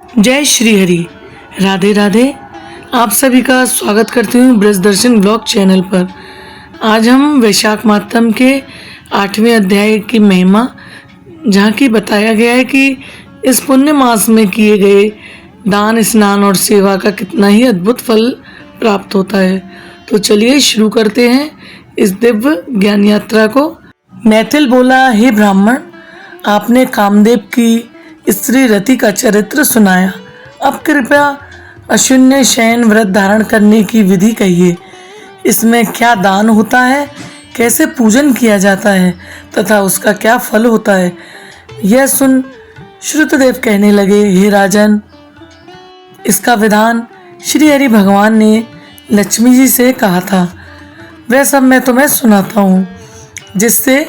जय श्री हरि। राधे राधे। आप सभी का स्वागत करती हूँ ब्रज दर्शन ब्लॉग चैनल पर। आज हम वैशाख मातम के 8वें अध्याय की महिमा, जहाँ की बताया गया है कि इस पुण्य मास में किए गए दान, स्नान और सेवा का कितना ही अद्भुत फल प्राप्त होता है। तो चलिए शुरू करते हैं इस दिव्य ज्ञान यात्रा को। मैथिल बोला, हे ब्राह्मण, आपने कामदेव की स्त्री रति का चरित्र सुनाया। अब कृपया अशून्य शयन व्रत धारण करने की विधि कहिए। इसमें क्या दान होता है, कैसे पूजन किया जाता है तथा उसका क्या फल होता है। यह सुन श्रुतदेव कहने लगे, हे राजन, इसका विधान श्री हरि भगवान ने लक्ष्मी जी से कहा था। वह सब मैं तुम्हें सुनाता हूँ, जिससे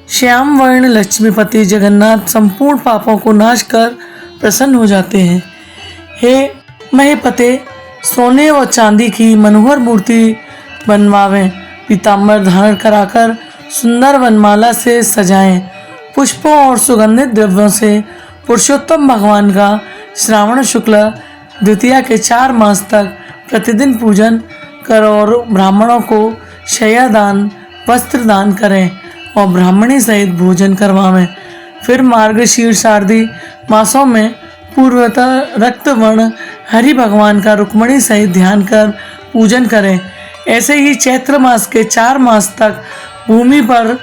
श्याम वर्ण लक्ष्मीपति जगन्नाथ संपूर्ण पापों को नाश कर प्रसन्न हो जाते हैं। हे महेपते, सोने और चांदी की मनोहर मूर्ति बनवावें, पीताम्बर धारण कराकर सुंदर वनमाला से सजाएं, पुष्पों और सुगंधित द्रव्यों से पुरुषोत्तम भगवान का श्रावण शुक्ल द्वितीया के 4 मास तक प्रतिदिन पूजन कर और ब्राह्मणों को शय्या दान, वस्त्र दान करें और ब्राह्मणी सहित भोजन करवावें। फिर मार्गशीर्ष आदि मासों में पूर्वतः रक्त वर्ण हरि भगवान का रुक्मणी सहित ध्यान कर पूजन करें। ऐसे ही चैत्र मास के 4 मास तक भूमि पर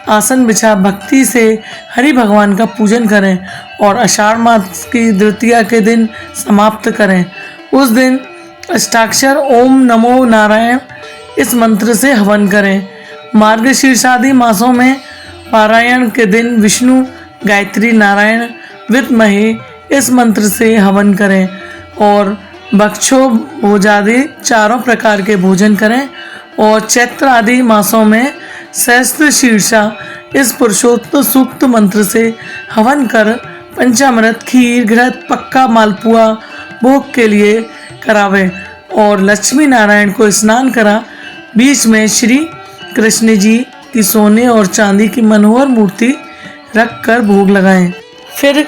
आसन बिछा भक्ति से हरि भगवान का पूजन करें और आषाढ़ मास की द्वितीया के दिन समाप्त करें। उस दिन अष्टाक्षर ओम नमो नारायण इस मंत्र से हवन करें। मार्गशीर्षादि मासों में पारायण के दिन विष्णु गायत्री नारायण विद्महे इस मंत्र से हवन करें और भक्षो भोजादि 4 प्रकार के भोजन करें। और चैत्र आदि मासों में सहस्त्र शीर्षा इस पुरुषोत्तम सूक्त मंत्र से हवन कर पंचामृत, खीर, घृत, पक्का मालपुआ भोग के लिए करावे और लक्ष्मी नारायण को स्नान करा बीच में श्री कृष्ण जी की सोने और चांदी की मनोहर मूर्ति रख कर भोग लगाएं। फिर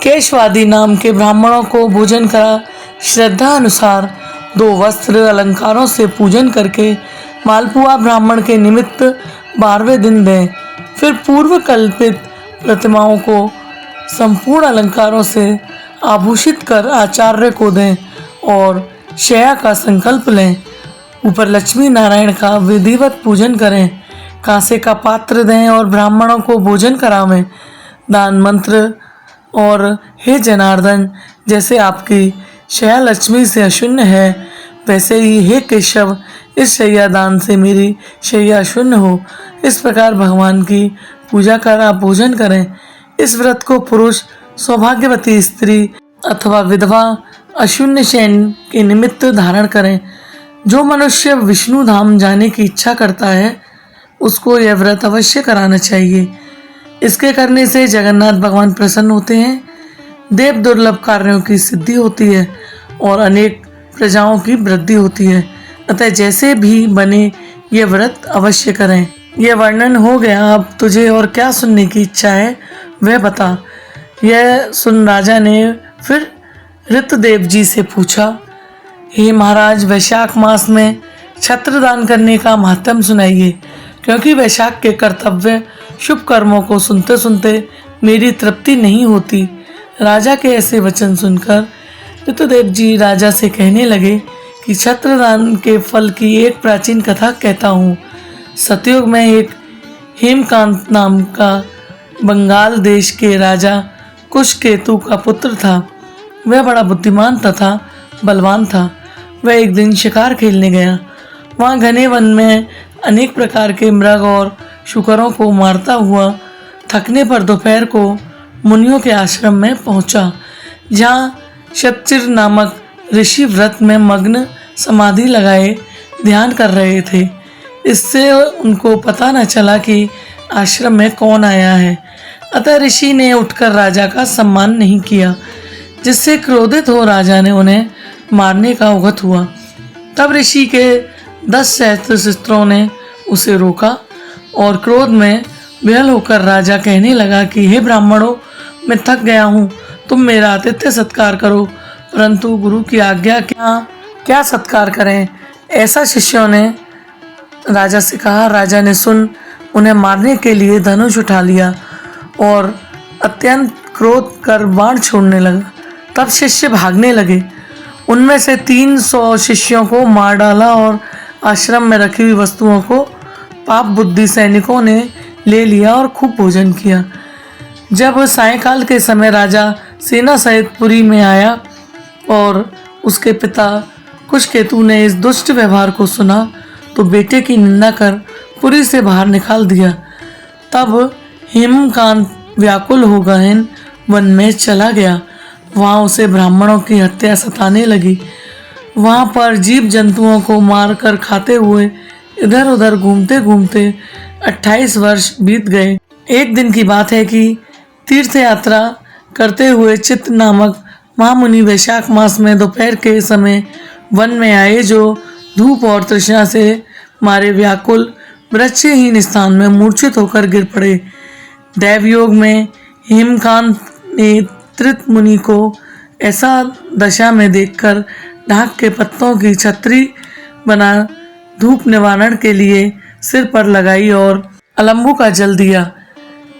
केशवादी नाम के ब्राह्मणों को भोजन करा श्रद्धा अनुसार 2 वस्त्र अलंकारों से पूजन करके मालपुआ ब्राह्मण के निमित्त 12वें दिन दें। फिर पूर्व कल्पित प्रतिमाओं को संपूर्ण अलंकारों से आभूषित कर आचार्य को दें और शय्या का संकल्प लें। ऊपर लक्ष्मी नारायण का विधिवत पूजन करें। कांसे का पात्र दें और ब्राह्मणों को भोजन करावें। दान मंत्र और हे जनार्दन, जैसे आपकी शय्या लक्ष्मी से अशून्य है, वैसे ही हे केशव, इस शय्या दान से मेरी शय्या शून्य हो। इस प्रकार भगवान की पूजा कर आप भोजन करें। इस व्रत को पुरुष, सौभाग्यवती स्त्री अथवा विधवा अशून्य शयन के निमित्त धारण करें। जो मनुष्य विष्णु धाम जाने की इच्छा करता है, उसको यह व्रत अवश्य कराना चाहिए। इसके करने से जगन्नाथ भगवान प्रसन्न होते हैं, देव दुर्लभ कार्यों की सिद्धि होती है और अनेक प्रजाओं की वृद्धि होती है। अतः जैसे भी बने ये व्रत अवश्य करें। यह वर्णन हो गया, अब तुझे और क्या सुनने की इच्छा है वह बता। यह सुन राजा ने फिर ऋतदेव जी से पूछा, हे महाराज, वैशाख मास में छत्रदान करने का महात्म सुनाइए, क्योंकि वैशाख के कर्तव्य शुभ कर्मों को सुनते सुनते मेरी तृप्ति नहीं होती। राजा के ऐसे वचन सुनकर ऋतुदेव जी राजा से कहने लगे कि छत्रदान के फल की एक प्राचीन कथा कहता हूँ। सतयुग में एक हेमकांत नाम का बंगाल देश के राजा कुशकेतु का पुत्र था। वह बड़ा बुद्धिमान तथा बलवान था। वह एक दिन शिकार खेलने गया। वहाँ घने वन में अनेक प्रकार के मृग और शुकरों को मारता हुआ थकने पर दोपहर को मुनियों के आश्रम में पहुँचा, जहाँ शतचिर नामक ऋषि व्रत में मग्न समाधि लगाए ध्यान कर रहे थे। इससे उनको पता न चला कि आश्रम में कौन आया है। अतः ऋषि ने उठकर राजा का सम्मान नहीं किया, जिससे क्रोधित हो राजा ने उन्हें मारने का उगत हुआ। तब ऋषि के 10 सहस्त्र शस्त्रों ने उसे रोका और क्रोध में विहल होकर राजा कहने लगा कि हे ब्राह्मणों, मैं थक गया हूँ, तुम मेरा आतिथ्य सत्कार करो, परंतु गुरु की आज्ञा क्या सत्कार करें। ऐसा शिष्यों ने राजा से कहा। राजा ने सुन उन्हें मारने के लिए धनुष उठा लिया और अत्यंत क्रोध कर बाण छोड़ने लगा। तब शिष्य भागने लगे। उनमें से 300 शिष्यों को मार डाला और आश्रम में रखी हुई वस्तुओं को पाप बुद्धि सैनिकों ने ले लिया और खूब भोजन किया। जब सायंकाल के समय राजा सेना सहित पुरी में आया और उसके पिता कुशकेतु ने इस दुष्ट व्यवहार को सुना तो बेटे की निंदा कर पुरी से बाहर निकाल दिया। तब हेमकांत व्याकुल हो गए वन में चला गया। वहाँ उसे ब्राह्मणों की हत्या सताने लगी। वहाँ पर जीव जंतुओं को मार कर खाते हुए इधर उधर घूमते घूमते 28 वर्ष बीत गए। एक दिन की बात है कि तीर्थ यात्रा करते हुए चित्त नामक महामुनि वैशाख मास में दोपहर के समय वन में आए, जो धूप और तृष्णा से मारे व्याकुल वृक्षहीन स्थान में मूर्छित होकर गिर पड़े। दैवयोग में हेमकांत ने त्रित मुनि को ऐसा दशा में देखकर ढाक के पत्तों की छतरी बना धूप निवारण के लिए सिर पर लगाई और अलंबू का जल दिया।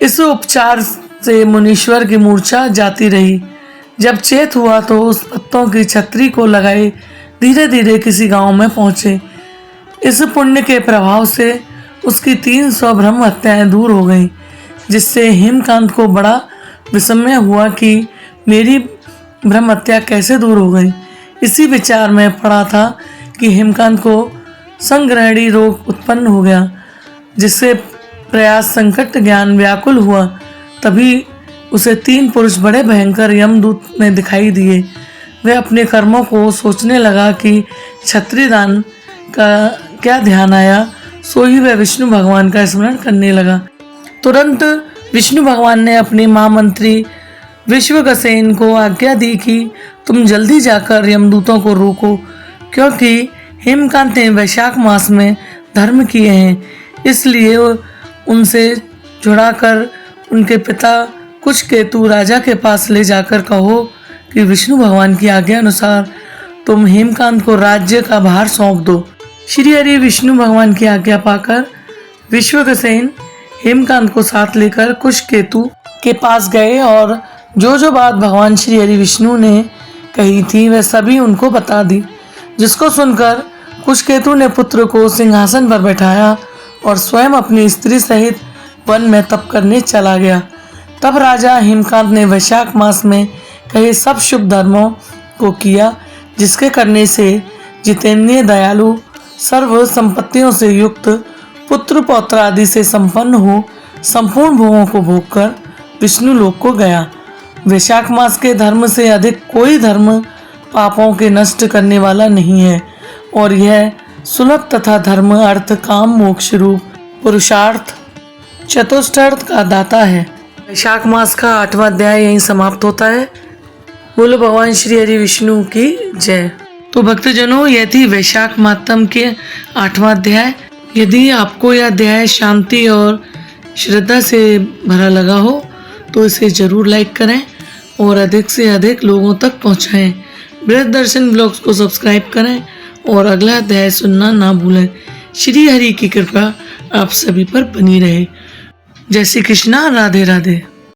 इस उपचार से मुनीश्वर की मूर्छा जाती रही। जब चेत हुआ तो उस पत्तों की छतरी को लगाए धीरे धीरे किसी गांव में पहुंचे। इस पुण्य के प्रभाव से उसकी 300 ब्रह्म हत्याएं दूर हो गईं, जिससे हेमकांत को बड़ा विस्मय हुआ कि मेरी ब्रह्म हत्या कैसे दूर हो गई। इसी विचार में पड़ा था कि हेमकांत को संग्रहणी रोग उत्पन्न हो गया, जिससे प्रयास संकट ज्ञान व्याकुल हुआ। तभी उसे 3 पुरुष बड़े भयंकर यमदूत में दिखाई दिए। वह अपने कर्मों को सोचने लगा कि छत्री दान का क्या ध्यान आया, सो ही वह विष्णु भगवान का स्मरण करने लगा। तुरंत विष्णु भगवान ने अपने महामंत्री विश्वक्सेन को आज्ञा दी कि तुम जल्दी जाकर यमदूतों को रोको, क्योंकि हेमकांत ने वैशाख मास में धर्म किए हैं। इसलिए उनसे छुड़ाकर उनके पिता कुशकेतु राजा के पास ले जाकर कहो कि विष्णु भगवान की आज्ञा अनुसार तुम हेमकांत को राज्य का भार सौंप दो। श्री हरि विष्णु भगवान की आज्ञा पाकर विश्वक्सेन हेमकांत को साथ लेकर कुशकेतु के पास गए और जो बात भगवान श्री हरि विष्णु ने कही थी वह सभी उनको बता दी, जिसको सुनकर कुशकेतु ने पुत्र को सिंहासन पर बैठाया और स्वयं अपनी स्त्री सहित वन में तप करने चला गया। तब राजा हेमकांत ने वैशाख मास में कहे सब शुभ धर्मों को किया, जिसके करने से जितेंद्रिय दयालु सर्व संपत्तियों से युक्त पुत्र पौत्र आदि से संपन्न हो संपूर्ण भोगों को भोग कर विष्णु लोक को गया। वैशाख मास के धर्म से अधिक कोई धर्म पापों के नष्ट करने वाला नहीं है और यह सुलभ तथा धर्म अर्थ काम मोक्ष रूप पुरुषार्थ चतुष्टर्थ का दाता है। वैशाख मास का 8वां अध्याय यहीं समाप्त होता है। बोलो भगवान श्री हरि विष्णु की जय। तो भक्तजनों, यह थी वैशाख मातम के 8वां अध्याय। यदि आपको यह अध्याय शांति और श्रद्धा से भरा लगा हो तो इसे जरूर लाइक करें और अधिक से अधिक लोगों तक पहुंचाएं। बृहद दर्शन ब्लॉग्स को सब्सक्राइब करें और अगला अध्याय सुनना ना भूलें। श्री हरि की कृपा आप सभी पर बनी रहे। जय श्री कृष्णा। राधे राधे।